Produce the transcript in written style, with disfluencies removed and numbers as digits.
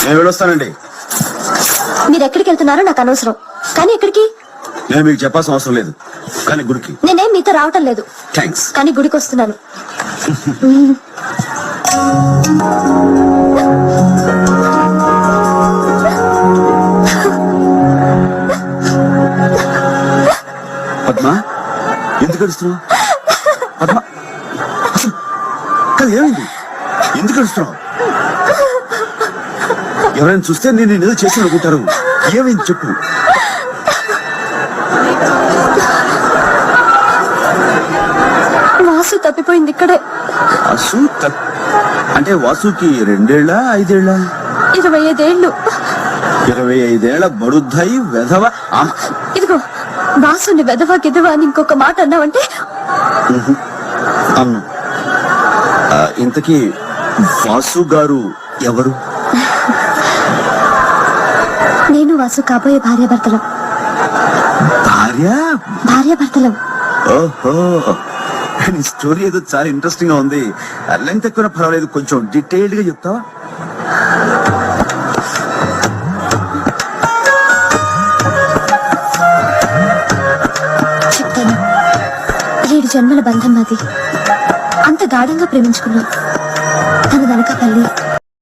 నేను వెళ్ళొస్తానండి. మీరు ఎక్కడికి వెళ్తున్నారో నాకు అనవసరం, కానీ ఎక్కడికి నేను మీకు చెప్పాల్సిన అవసరం లేదు, కానీ గుడికి. నేనేం మీతో రావటం లేదు, థ్యాంక్స్. కానీ గుడికి వస్తున్నాను. పద్మా, ఎందుకు అడుస్తున్నావు? పద్మా, అసలు ఏమైంది? ఎందుకు అడుస్తున్నావు? ఎవరైనా చూస్తే నేను ఏదో చేసి అనుకుంటారు. ఏమైంది చెప్పు. వాసు తప్పిపోయింది ఇక్కడే. వాసు అంటే వాసుకి 2 ఏళ్ళ 5 ఏళ్ళ? 25 ఏళ్ళు. 25 ఏళ్ల బడుద్దాయి వెధవ. ఇదిగో, వాసుని వెధవా గిదవా అని ఇంకొక మాట అన్నావంటే అన్ను. ఇంతకీ వాసు గారు ఎవరు? నేను వాసు కాబోయే భార్యాభర్తలం. భార్యాభర్తలం. ఓహో, నీ స్టోరీ ఏదో చాలా ఇంట్రెస్టింగ్ గా ఉంది. లెంగ్త్ ఎక్కువ పర్వాలేదు, కొంచెం డీటెయిల్డ్ గా చెప్తావా? చెప్తాను. 7 జన్మల బంధం నాది. అంత గాఢంగా ప్రేమించుకున్నాం. తన వెనక తల్లి,